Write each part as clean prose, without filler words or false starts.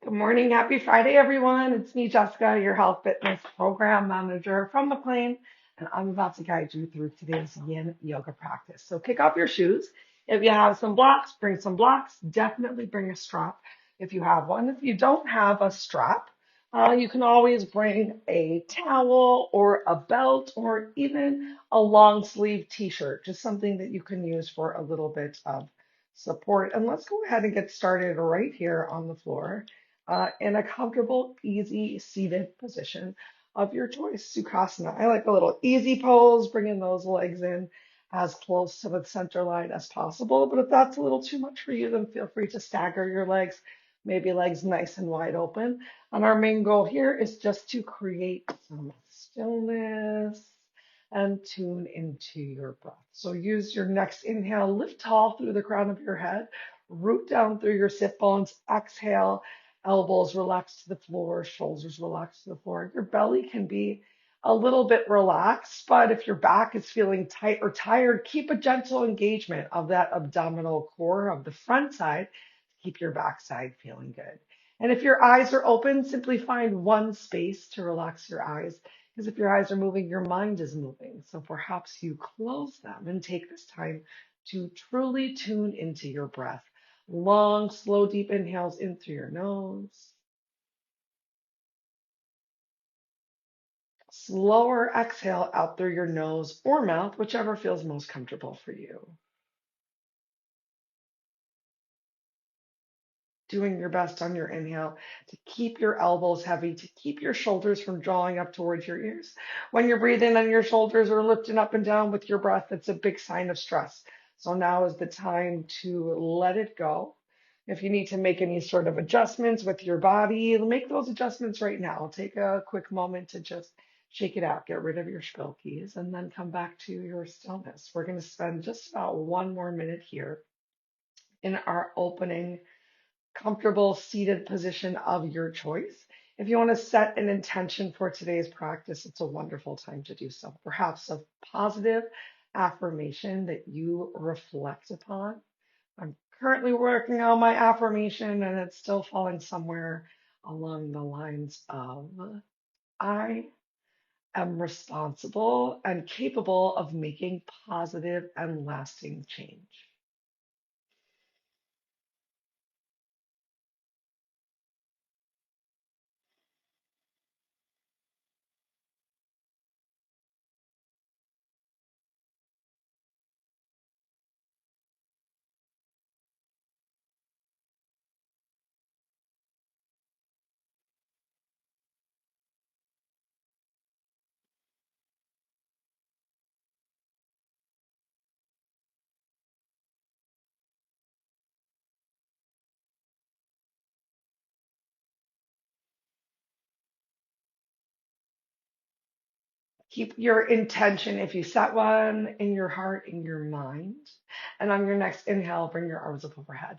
Good morning. Happy Friday, everyone. It's me, Jessica, your health fitness program manager from McLean, and I'm about to guide you through today's Yin Yoga practice. So kick off your shoes. If you have some blocks, bring some blocks. Definitely bring a strap if you have one. If you don't have a strap, you can always bring a towel or a belt or even a long sleeve t-shirt, just something that you can use for a little bit of support. And let's go ahead and get started right here on the floor in a comfortable, easy seated position of your choice. Sukhasana. I like a little easy pose, bringing those legs in as close to the center line as possible. But if that's a little too much for you, then feel free to stagger your legs, maybe legs nice and wide open. And our main goal here is just to create some stillness and tune into your breath. So use your next inhale, lift tall through the crown of your head, root down through your sit bones, exhale, elbows relax to the floor, shoulders relax to the floor. Your belly can be a little bit relaxed, but if your back is feeling tight or tired, keep a gentle engagement of that abdominal core of the front side to keep your backside feeling good. And if your eyes are open, simply find one space to relax your eyes. Because if your eyes are moving, your mind is moving. So perhaps you close them and take this time to truly tune into your breath. Long, slow, deep inhales in through your nose. Slower exhale out through your nose or mouth, whichever feels most comfortable for you. Doing your best on your inhale to keep your elbows heavy, to keep your shoulders from drawing up towards your ears. When you're breathing and your shoulders are lifting up and down with your breath, it's a big sign of stress. So now is the time to let it go. If you need to make any sort of adjustments with your body, make those adjustments right now. Take a quick moment to just shake it out, get rid of your spilkies, and then come back to your stillness. We're going to spend just about 1 more minute here in our opening comfortable seated position of your choice. If you want to set an intention for today's practice, it's a wonderful time to do so. Perhaps a positive affirmation that you reflect upon. I'm currently working on my affirmation and it's still falling somewhere along the lines of I am responsible and capable of making positive and lasting change. Keep your intention, if you set one, in your heart, in your mind. And on your next inhale, bring your arms up overhead.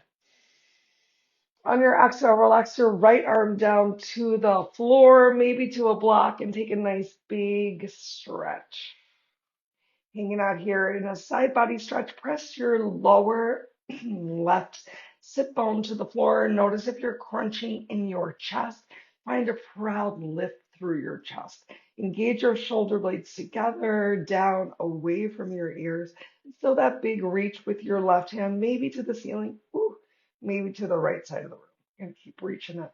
On your exhale, relax your right arm down to the floor, maybe to a block, and take a nice big stretch. Hanging out here in a side body stretch, press your lower left sit bone to the floor. Notice if you're crunching in your chest. Find a proud lift through your chest. Engage your shoulder blades together, down, away from your ears. Feel that big reach with your left hand, maybe to the ceiling, ooh, maybe to the right side of the room. And keep reaching it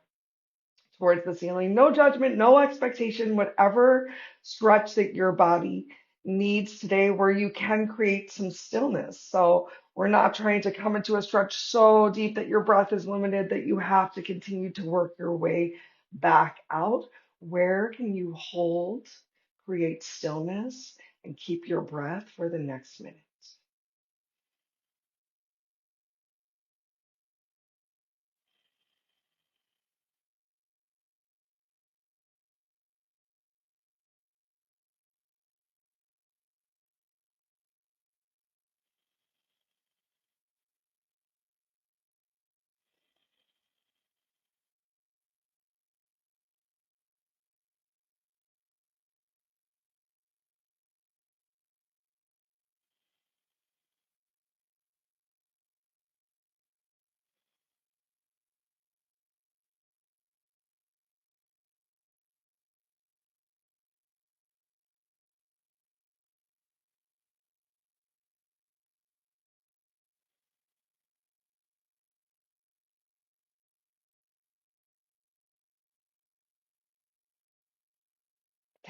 towards the ceiling. No judgment, no expectation, whatever stretch that your body needs today, where you can create some stillness. So we're not trying to come into a stretch so deep that your breath is limited that you have to continue to work your way back out. Where can you hold, create stillness, and keep your breath for the next minute?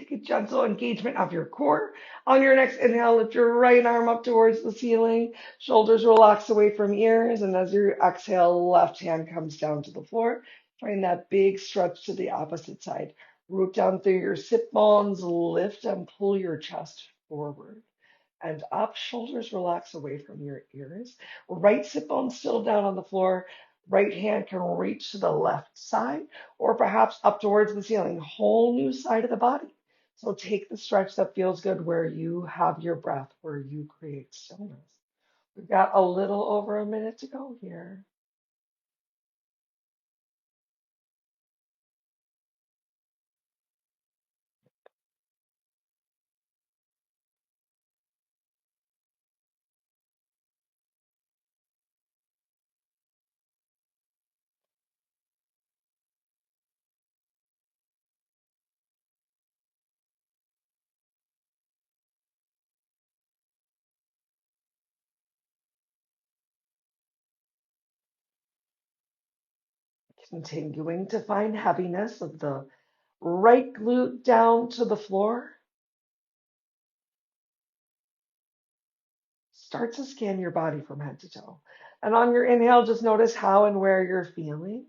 Take a gentle engagement of your core. On your next inhale, lift your right arm up towards the ceiling. Shoulders relax away from ears. And as you exhale, left hand comes down to the floor. Find that big stretch to the opposite side. Root down through your sit bones, lift and pull your chest forward and up. Shoulders relax away from your ears. Right sit bone still down on the floor. Right hand can reach to the left side or perhaps up towards the ceiling. Whole new side of the body. So take the stretch that feels good where you have your breath, where you create stillness. We've got a little over a minute to go here. Continuing to find heaviness of the right glute down to the floor. Start to scan your body from head to toe. And on your inhale, just notice how and where you're feeling.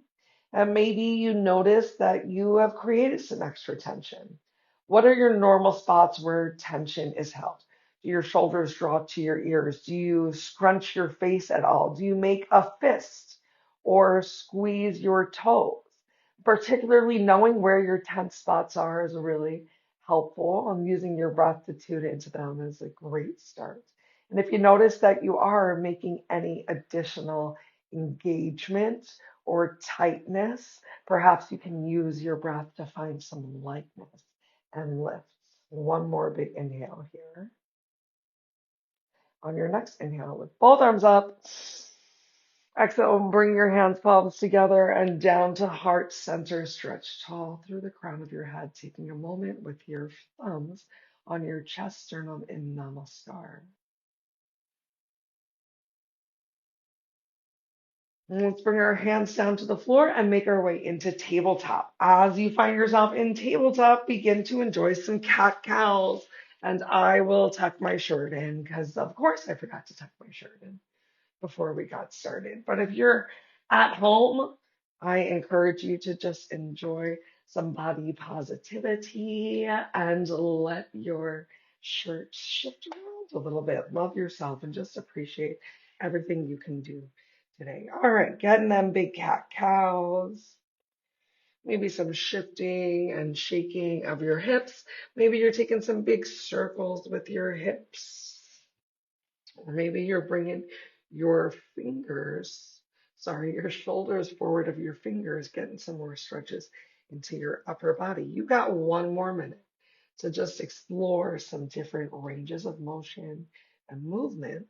And maybe you notice that you have created some extra tension. What are your normal spots where tension is held? Do your shoulders draw to your ears? Do you scrunch your face at all? Do you make a fist or squeeze your toes? Particularly knowing where your tense spots are is really helpful. And using your breath to tune into them is a great start. And if you notice that you are making any additional engagement or tightness, perhaps you can use your breath to find some lightness and lift. One more big inhale here. On your next inhale, with both arms up, exhale, bring your hands, palms together and down to heart center. Stretch tall through the crown of your head, taking a moment with your thumbs on your chest, sternum in Namaskar. Let's bring our hands down to the floor and make our way into tabletop. As you find yourself in tabletop, begin to enjoy some cat cows. And I will tuck my shirt in because, of course, I forgot to tuck my shirt in before we got started. But if you're at home, I encourage you to just enjoy some body positivity and let your shirt shift around a little bit. Love yourself and just appreciate everything you can do today. All right, getting them big cat cows. Maybe some shifting and shaking of your hips. Maybe you're taking some big circles with your hips. Or maybe you're bringing your your shoulders forward of your fingers, getting some more stretches into your upper body. You got one more minute to just explore some different ranges of motion and movement.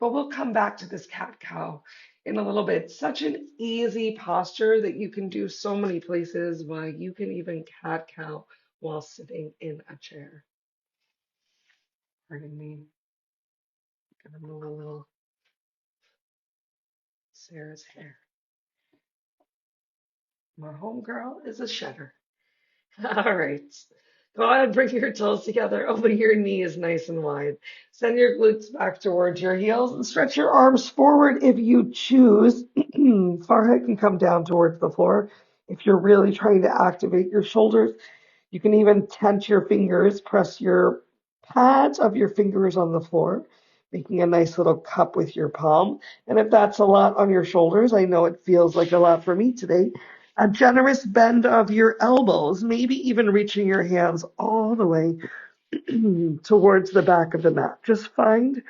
But we'll come back to this cat cow in a little bit. Such an easy posture that you can do so many places. Why you can even cat cow while sitting in a chair. Pardon me. Gonna move a little Sarah's hair. My homegirl is a shedder. All right. Go ahead, bring your toes together. Open your knees nice and wide. Send your glutes back towards your heels and stretch your arms forward if you choose. Forehead can come down towards the floor. If you're really trying to activate your shoulders, you can even tense your fingers, press your pads of your fingers on the floor, making a nice little cup with your palm. And if that's a lot on your shoulders, I know it feels like a lot for me today, a generous bend of your elbows, maybe even reaching your hands all the way towards the back of the mat. Just find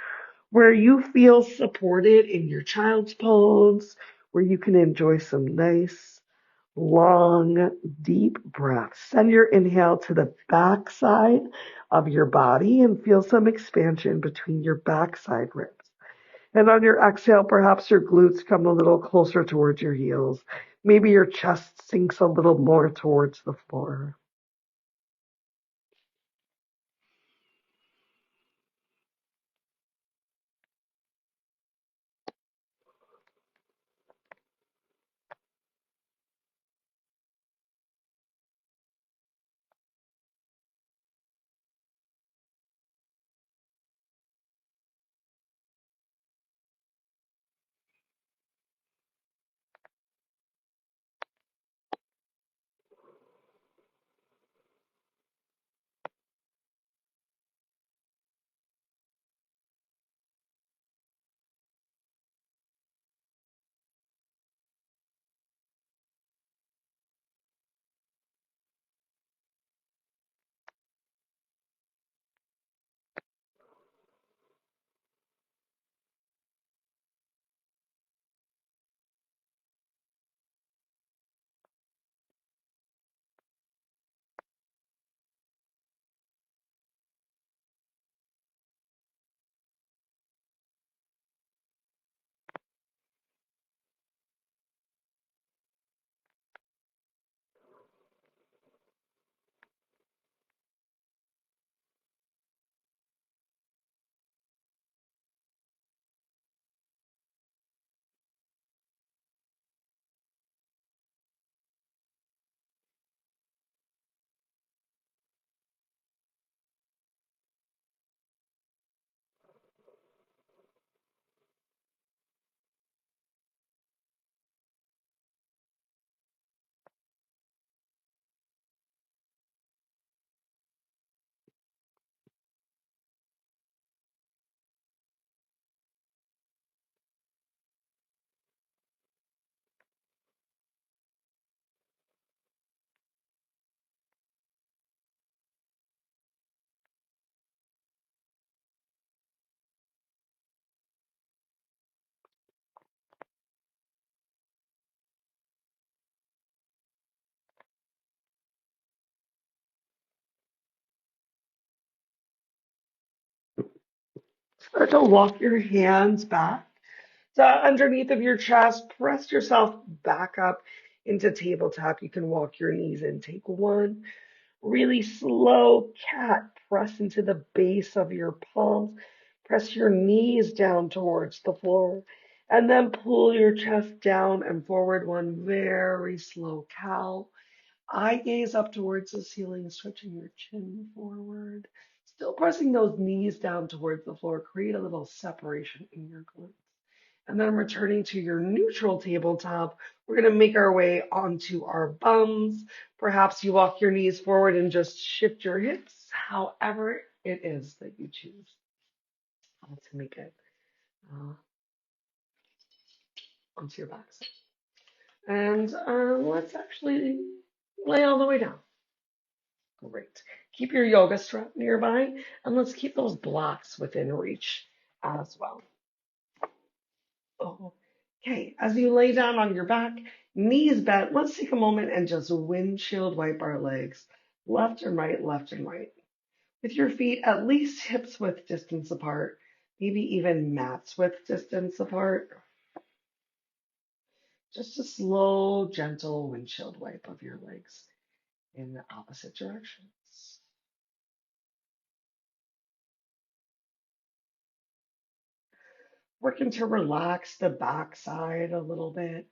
where you feel supported in your child's pose, where you can enjoy some nice, long, deep breaths. Send your inhale to the back side of your body and feel some expansion between your backside ribs. And on your exhale, perhaps your glutes come a little closer towards your heels. Maybe your chest sinks a little more towards the floor. Start to walk your hands back to underneath of your chest. Press yourself back up into tabletop. You can walk your knees in. Take one really slow cat. Press into the base of your palms. Press your knees down towards the floor. And then pull your chest down and forward. One very slow cow. Eye gaze up towards the ceiling, stretching your chin forward. Still pressing those knees down towards the floor. Create a little separation in your glutes. And then returning to your neutral tabletop, we're going to make our way onto our bums. Perhaps you walk your knees forward and just shift your hips, however it is that you choose to make it uh, onto your back. And let's actually lay all the way down. Great. Keep your yoga strap nearby, and let's keep those blocks within reach as well. Okay, as you lay down on your back, knees bent, let's take a moment and just windshield wipe our legs left and right, left and right. With your feet at least hips width distance apart, maybe even mats width distance apart. Just a slow, gentle windshield wipe of your legs in the opposite directions. Working to relax the backside a little bit.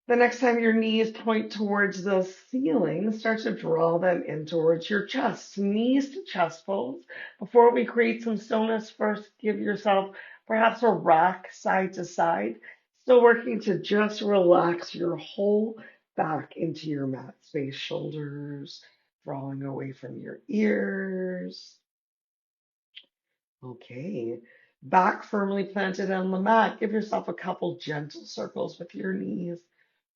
The next time your knees point towards the ceiling, start to draw them in towards your chest. Knees to chest pose. Before we create some stillness, first give yourself perhaps a rock side to side. Still working to just relax your whole back into your mat space, shoulders drawing away from your ears. Okay, back firmly planted on the mat. Give yourself a couple gentle circles with your knees.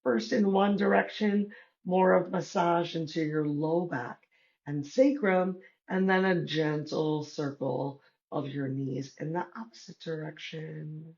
First in one direction, more of massage into your low back and sacrum, and then a gentle circle of your knees in the opposite direction.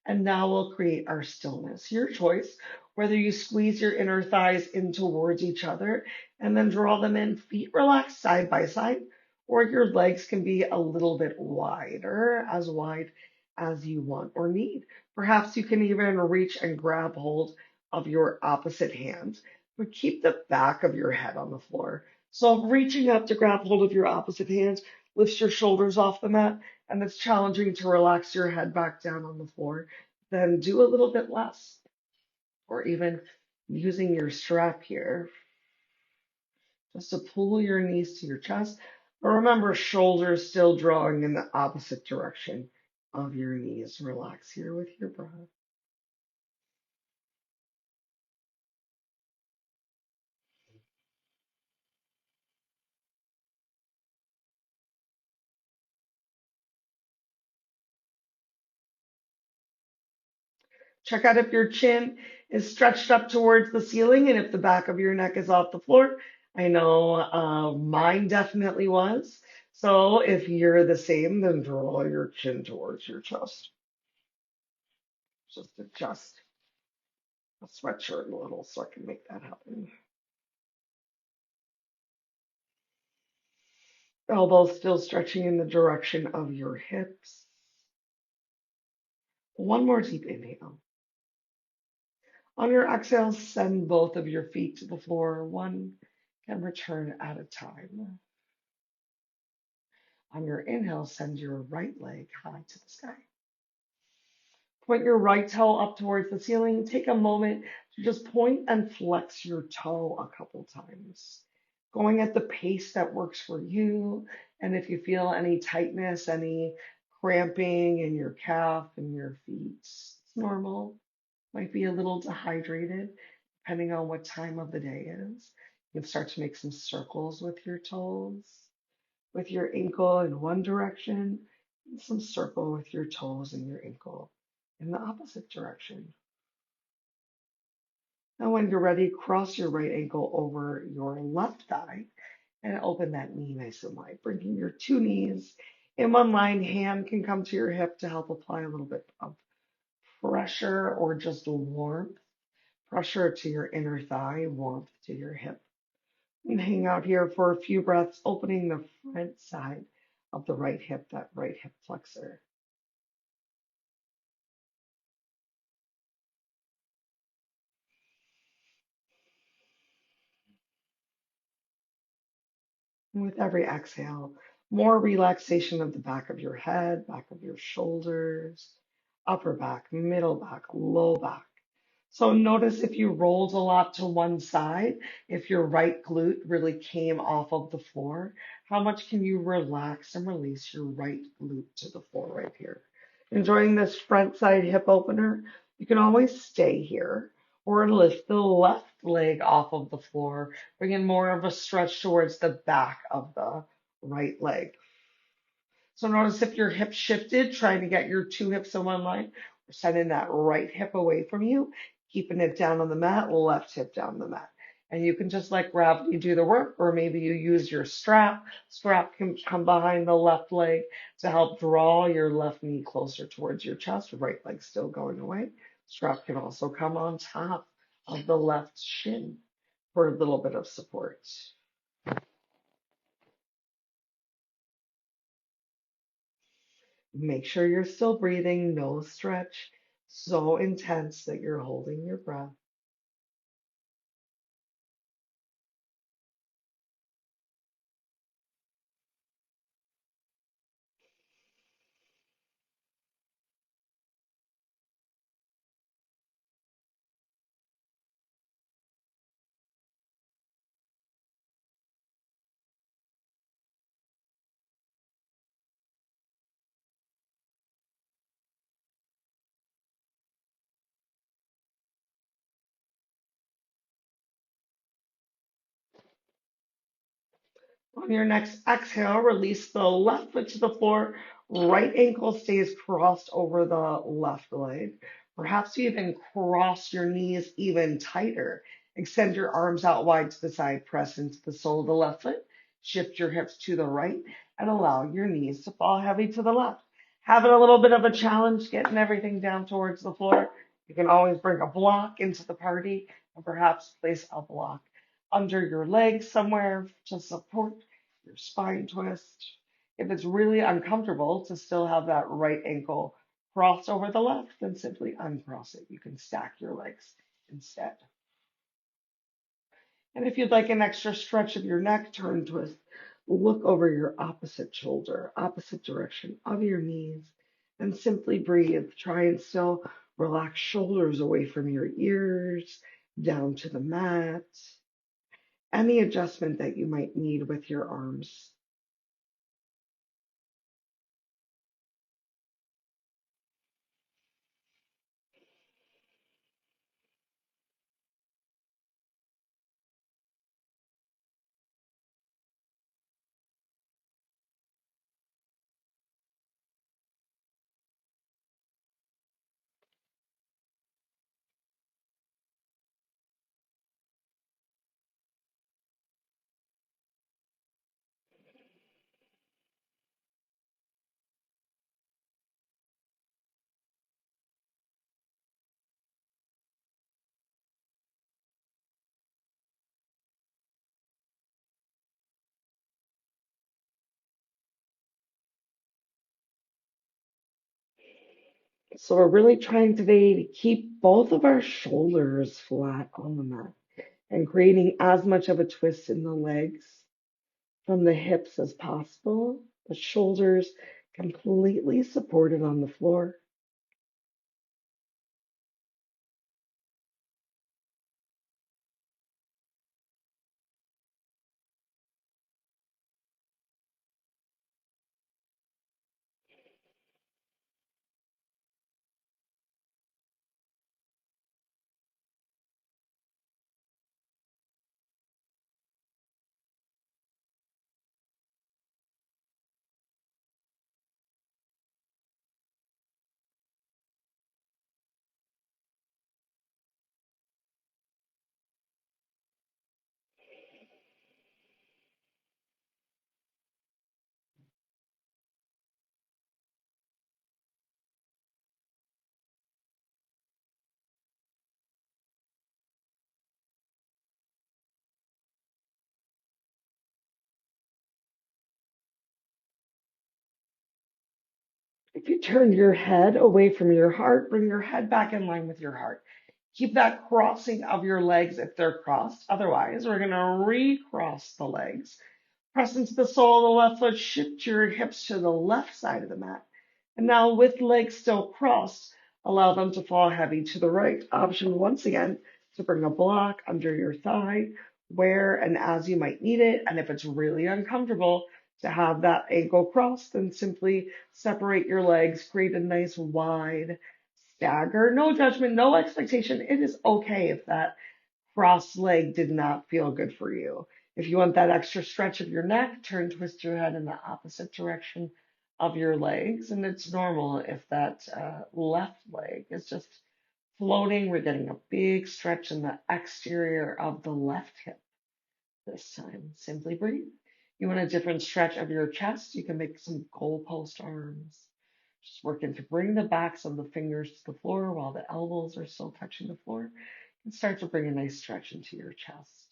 And now we'll create our stillness. Your choice, whether you squeeze your inner thighs in towards each other and then draw them in, feet relaxed side by side, or your legs can be a little bit wider, as wide as you want or need. Perhaps you can even reach and grab hold of your opposite hand, but keep the back of your head on the floor. So reaching up to grab hold of your opposite hand lifts your shoulders off the mat, and it's challenging to relax your head back down on the floor, then do a little bit less. Or even using your strap here just to pull your knees to your chest. But remember, shoulders still drawing in the opposite direction of your knees. Relax here with your breath. Check out if your chin is stretched up towards the ceiling and if the back of your neck is off the floor. I know mine definitely was. So if you're the same, then draw your chin towards your chest. Just adjust a sweatshirt a little so I can make that happen. Elbows still stretching in the direction of your hips. One more deep inhale. On your exhale, send both of your feet to the floor. One can return at a time. On your inhale, send your right leg high to the sky. Point your right toe up towards the ceiling. Take a moment to just point and flex your toe a couple times, going at the pace that works for you. And if you feel any tightness, any cramping in your calf and your feet, it's normal. Might be a little dehydrated, depending on what time of the day is. You can start to make some circles with your toes, with your ankle in one direction, and some circle with your toes and your ankle in the opposite direction. Now, when you're ready, cross your right ankle over your left thigh and open that knee nice and wide, bringing your two knees in one line. Hand can come to your hip to help apply a little bit of pressure or just warmth. Pressure to your inner thigh, warmth to your hip. And hang out here for a few breaths, opening the front side of the right hip, that right hip flexor. And with every exhale, more relaxation of the back of your head, back of your shoulders, upper back, middle back, low back. So notice if you rolled a lot to one side, if your right glute really came off of the floor, how much can you relax and release your right glute to the floor right here? Enjoying this front side hip opener? You can always stay here or lift the left leg off of the floor, bring in more of a stretch towards the back of the right leg. So notice if your hip shifted, trying to get your two hips in one line, or sending that right hip away from you, keeping it down on the mat, left hip down the mat. And you can just let gravity do the work, or maybe you use your strap. Strap can come behind the left leg to help draw your left knee closer towards your chest, right leg still going away. Strap can also come on top of the left shin for a little bit of support. Make sure you're still breathing, no stretch so intense that you're holding your breath. On your next exhale, release the left foot to the floor. Right ankle stays crossed over the left leg. Perhaps you even cross your knees even tighter. Extend your arms out wide to the side, press into the sole of the left foot. Shift your hips to the right and allow your knees to fall heavy to the left. Having a little bit of a challenge getting everything down towards the floor. You can always bring a block into the party and perhaps place a block under your legs somewhere to support your spine twist. If it's really uncomfortable to still have that right ankle crossed over the left, then simply uncross it. You can stack your legs instead. And if you'd like an extra stretch of your neck, turn twist. Look over your opposite shoulder, opposite direction of your knees, and simply breathe. Try and still relax shoulders away from your ears, down to the mat. Any adjustment that you might need with your arms. So we're really trying today to keep both of our shoulders flat on the mat and creating as much of a twist in the legs from the hips as possible. The shoulders completely supported on the floor. If you turn your head away from your heart, bring your head back in line with your heart. Keep that crossing of your legs if they're crossed. Otherwise, we're going to recross the legs. Press into the sole of the left foot, shift your hips to the left side of the mat. And now with legs still crossed, allow them to fall heavy to the right. Option once again to bring a block under your thigh where and as you might need it. And if it's really uncomfortable to have that ankle crossed, then simply separate your legs, create a nice wide stagger. No judgment, no expectation. It is okay if that cross leg did not feel good for you. If you want that extra stretch of your neck, twist your head in the opposite direction of your legs. And it's normal if that left leg is just floating. We're getting a big stretch in the exterior of the left hip this time. Simply breathe. You want a different stretch of your chest? You can make some goalpost arms. Just working to bring the backs of the fingers to the floor while the elbows are still touching the floor, and start to bring a nice stretch into your chest.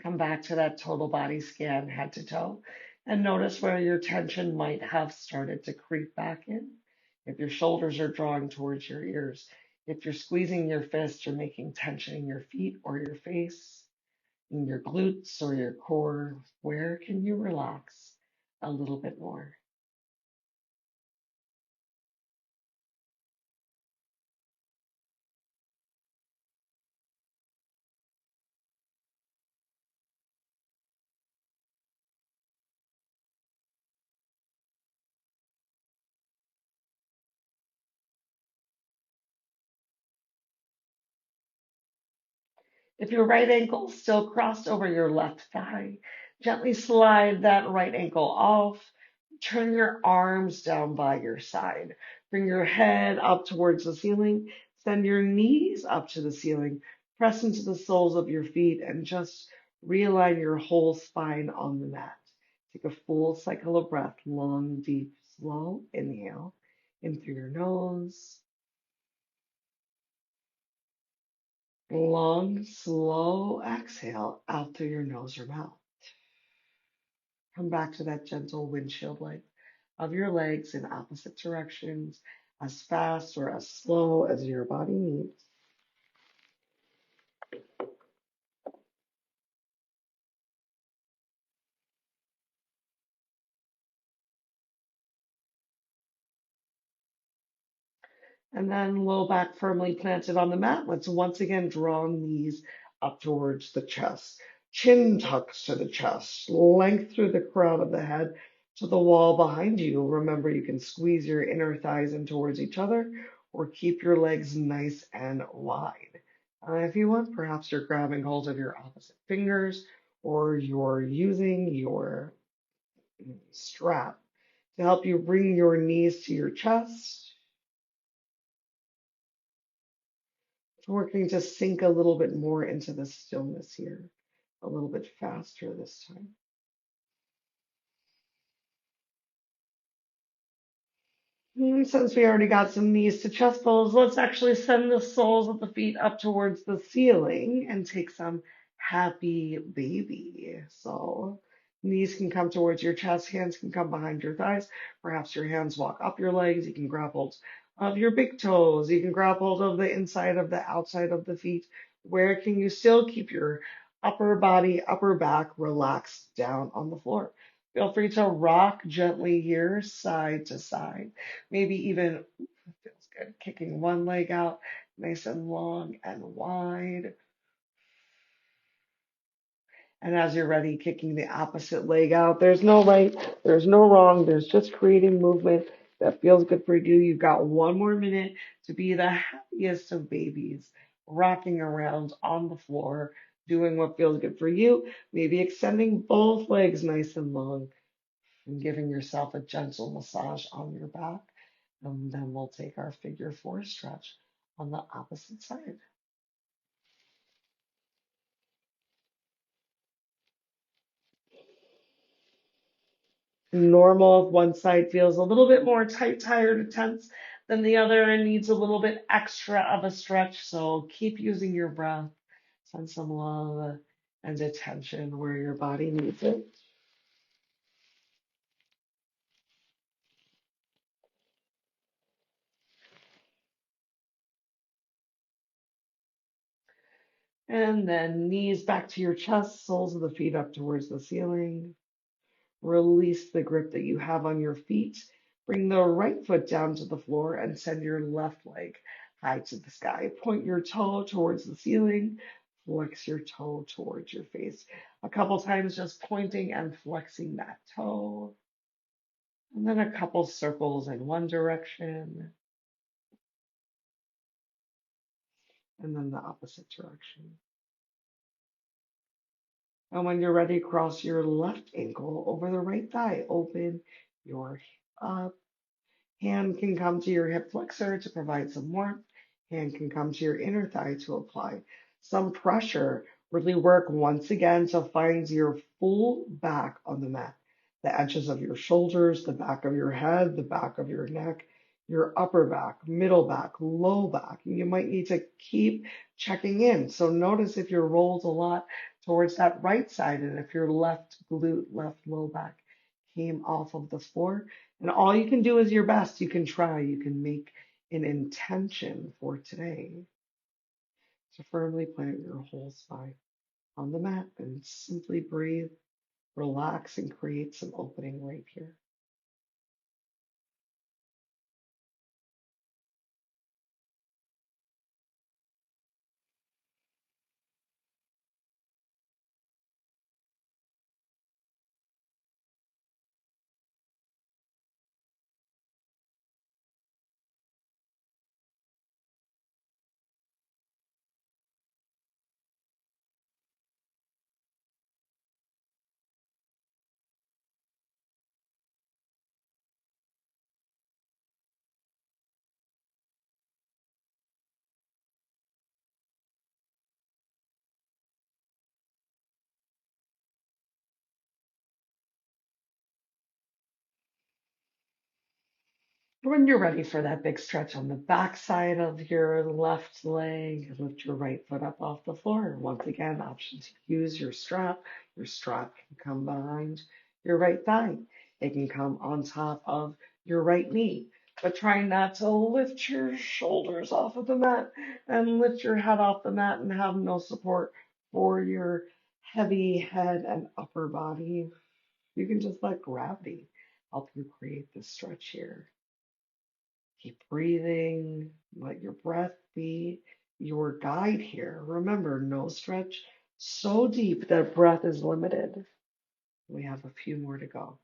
Come back to that total body scan, head to toe, and notice where your tension might have started to creep back in. If your shoulders are drawing towards your ears, if you're squeezing your fists or making tension in your feet or your face, in your glutes or your core, where can you relax a little bit more? If your right ankle is still crossed over your left thigh, gently slide that right ankle off. Turn your arms down by your side. Bring your head up towards the ceiling. Send your knees up to the ceiling. Press into the soles of your feet and just realign your whole spine on the mat. Take a full cycle of breath, long, deep, slow. Inhale in through your nose. Long, slow exhale out through your nose or mouth. Come back to that gentle windshield length of your legs in opposite directions, as fast or as slow as your body needs. And then low back firmly planted on the mat. Let's once again draw knees up towards the chest. Chin tucks to the chest. Length through the crown of the head to the wall behind you. Remember, you can squeeze your inner thighs in towards each other or keep your legs nice and wide. If you want, perhaps you're grabbing hold of your opposite fingers or you're using your strap to help you bring your knees to your chest. Working to sink a little bit more into the stillness here, a little bit faster this time. And since we already got some knees to chest pulls, let's actually send the soles of the feet up towards the ceiling and take some happy baby. So knees can come towards your chest, hands can come behind your thighs. Perhaps your hands walk up your legs. You can grab hold of your big toes. You can grab hold of the inside of the outside of the feet. Where can you still keep your Upper body, upper back, relax down on the floor. Feel free to rock gently here, side to side. Maybe even, feels good, kicking one leg out, nice and long and wide. And as you're ready, kicking the opposite leg out. There's no right, there's no wrong. There's just creating movement that feels good for you. You've got 1 more minute to be the happiest of babies, rocking around on the floor, doing what feels good for you. Maybe extending both legs nice and long and giving yourself a gentle massage on your back. And then we'll take our figure four stretch on the opposite side. Normal if one side feels a little bit more tight, tired, or tense than the other and needs a little bit extra of a stretch. So keep using your breath. Send some love and attention where your body needs it. And then knees back to your chest, soles of the feet up towards the ceiling. Release the grip that you have on your feet. Bring the right foot down to the floor and send your left leg high to the sky. Point your toe towards the ceiling. Flex your toe towards your face. A couple times just pointing and flexing that toe. And then a couple circles in one direction and then the opposite direction. And when you're ready, cross your left ankle over the right thigh. Open your hip up. Hand can come to your hip flexor to provide some warmth. Hand can come to your inner thigh to apply some pressure. Really work once again to find your full back on the mat. The edges of your shoulders, the back of your head, the back of your neck, your upper back, middle back, low back. You might need to keep checking in. So notice if you're rolled a lot towards that right side and if your left glute, left low back came off of the floor. And all you can do is your best. You can try. You can make an intention for today to firmly plant your whole spine on the mat and simply breathe, relax, and create some opening right here. When you're ready for that big stretch on the back side of your left leg, lift your right foot up off the floor. Once again, option to use your strap. Your strap can come behind your right thigh. It can come on top of your right knee. But try not to lift your shoulders off of the mat and lift your head off the mat and have no support for your heavy head and upper body. You can just let gravity help you create this stretch here. Keep breathing. Let your breath be your guide here. Remember, no stretch so deep that breath is limited. We have a few more to go.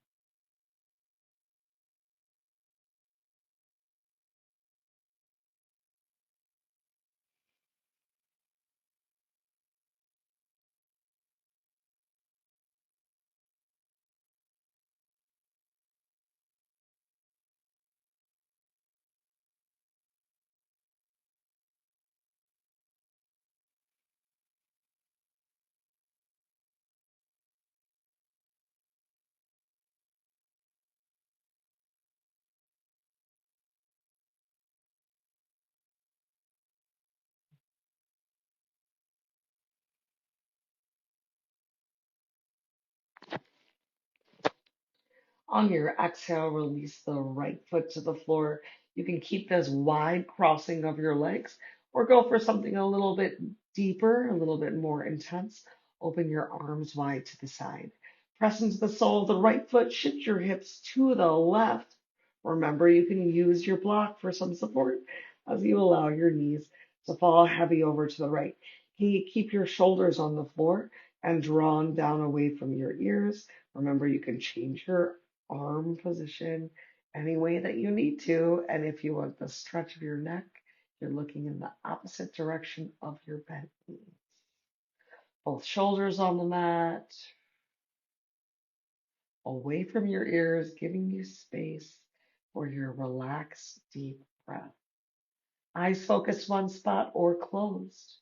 On your exhale, release the right foot to the floor. You can keep this wide crossing of your legs or go for something a little bit deeper, a little bit more intense. Open your arms wide to the side. Press into the sole of the right foot. Shift your hips to the left. Remember, you can use your block for some support as you allow your knees to fall heavy over to the right. Can you keep your shoulders on the floor and drawn down away from your ears? Remember, you can change your arm position any way that you need to. And if you want the stretch of your neck, you're looking in the opposite direction of your bent knees. Both shoulders on the mat, away from your ears, giving you space for your relaxed, deep breath. Eyes focused one spot or closed.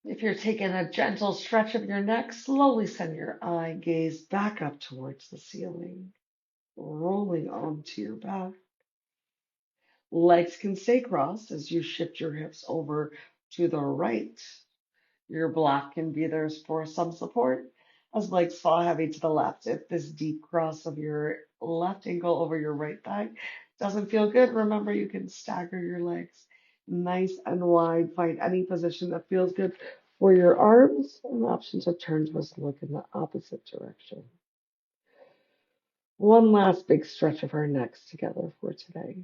If you're taking a gentle stretch of your neck, slowly send your eye gaze back up towards the ceiling, rolling onto your back. Legs can stay crossed as you shift your hips over to the right. Your block can be there for some support as legs fall heavy to the left. If this deep cross of your left ankle over your right thigh doesn't feel good, remember you can stagger your legs nice and wide. Find any position that feels good for your arms. And options of turns must look in the opposite direction. One last big stretch of our necks together for today.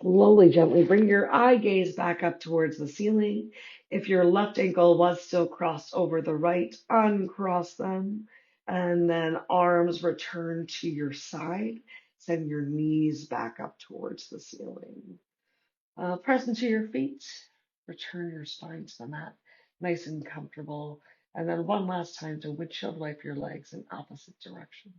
Slowly, gently bring your eye gaze back up towards the ceiling. If your left ankle was still crossed over the right, uncross them. And then arms return to your side. Send your knees back up towards the ceiling. Press into your feet. Return your spine to the mat. Nice and comfortable. And then one last time to windshield wipe your legs in opposite direction.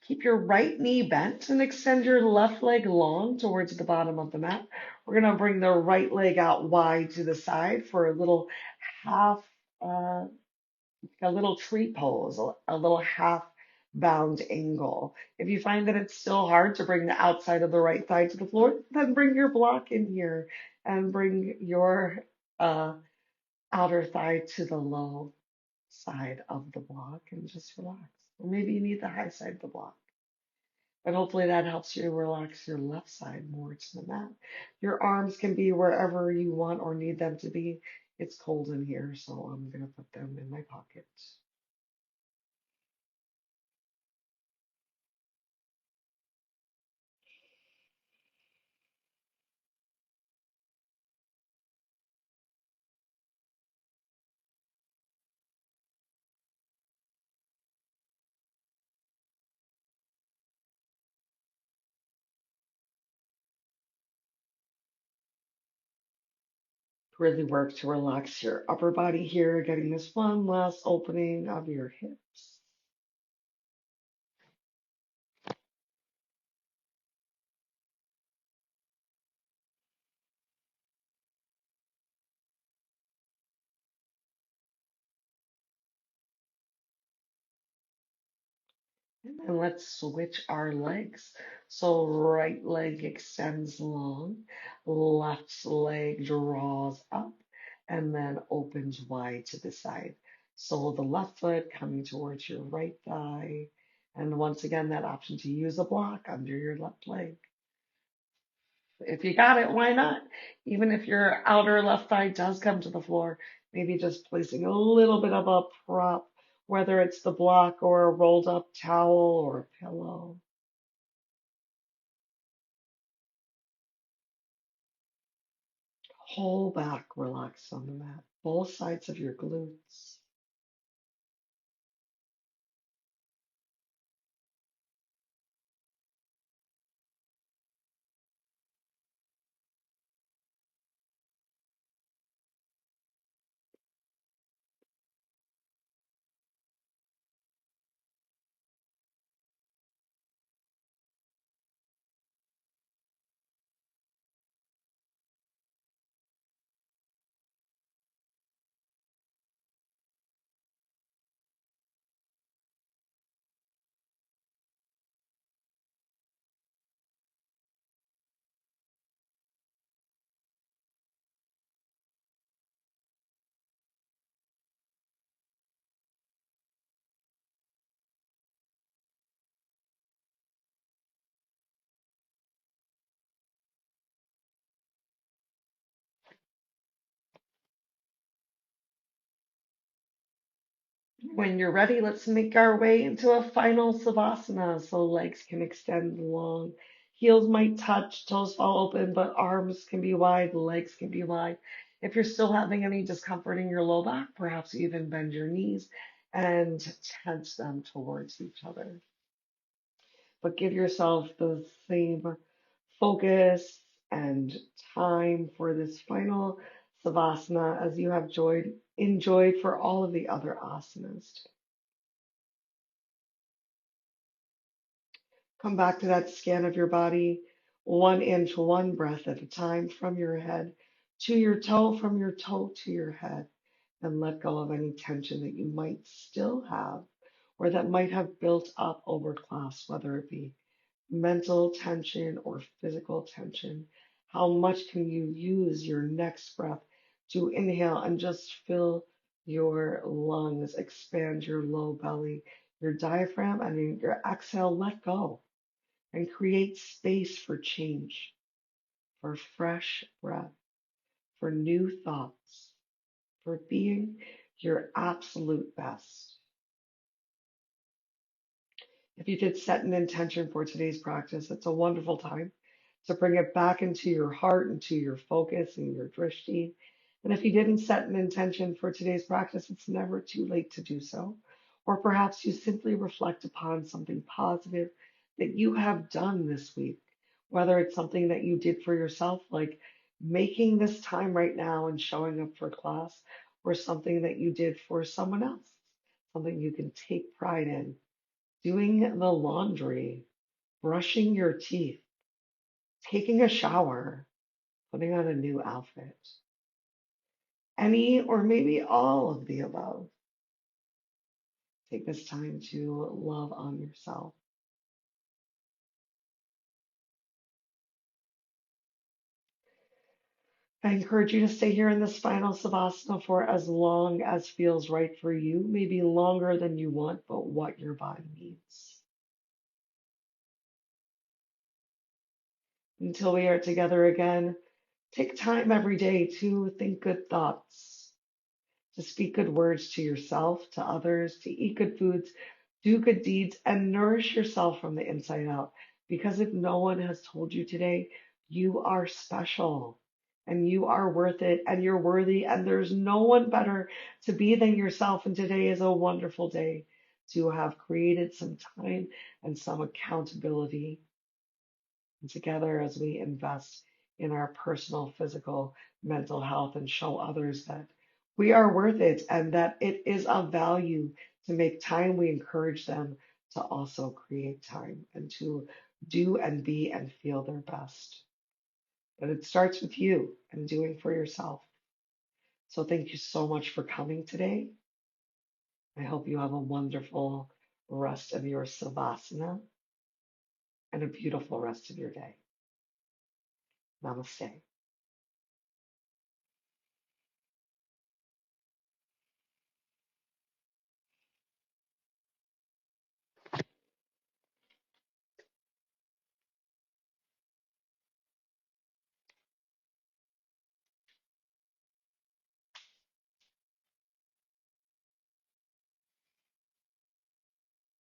Keep your right knee bent and extend your left leg long towards the bottom of the mat. We're going to bring the right leg out wide to the side for a little half, uh, a little tree pose, a little half bound angle. If you find that it's still hard to bring the outside of the right thigh to the floor, then bring your block in here and bring your outer thigh to the low side of the block and just relax. Or maybe you need the high side of the block. But hopefully that helps you relax your left side more to the mat. Your arms can be wherever you want or need them to be. It's cold in here, so I'm going to put them in my pocket. Really work to relax your upper body here, getting this one last opening of your hips. And let's switch our legs. So right leg extends long, left leg draws up, and then opens wide to the side. So the left foot coming towards your right thigh. And once again, that option to use a block under your left leg. If you got it, why not? Even if your outer left thigh does come to the floor, maybe just placing a little bit of a prop, whether it's the block or a rolled up towel or a pillow. Whole back relax on the mat, both sides of your glutes. When you're ready, let's make our way into a final savasana so legs can extend long. Heels might touch, toes fall open, but arms can be wide, legs can be wide. If you're still having any discomfort in your low back, perhaps even bend your knees and tense them towards each other. But give yourself the same focus and time for this final savasana as you have enjoyed for all of the other asanas. Come back to that scan of your body, 1 inch, one breath at a time from your head to your toe, from your toe to your head, and let go of any tension that you might still have or that might have built up over class, whether it be mental tension or physical tension. How much can you use your next breath to inhale and just fill your lungs, expand your low belly, your diaphragm, and in your exhale, let go and create space for change, for fresh breath, for new thoughts, for being your absolute best. If you did set an intention for today's practice, it's a wonderful time to bring it back into your heart, into your focus and your drishti. And if you didn't set an intention for today's practice, it's never too late to do so. Or perhaps you simply reflect upon something positive that you have done this week, whether it's something that you did for yourself, like making this time right now and showing up for class, or something that you did for someone else, something you can take pride in, doing the laundry, brushing your teeth, taking a shower, putting on a new outfit, any or maybe all of the above. Take this time to love on yourself. I encourage you to stay here in this final savasana for as long as feels right for you, maybe longer than you want, but what your body needs. Until we are together again, take time every day to think good thoughts, to speak good words to yourself, to others, to eat good foods, do good deeds, and nourish yourself from the inside out. Because if no one has told you today, you are special and you are worth it and you're worthy, and there's no one better to be than yourself. And today is a wonderful day to have created some time and some accountability together as we invest in our personal, physical, mental health and show others that we are worth it and that it is of value to make time. We encourage them to also create time and to do and be and feel their best. But it starts with you and doing for yourself. So thank you so much for coming today. I hope you have a wonderful rest of your savasana and a beautiful rest of your day. Namaste.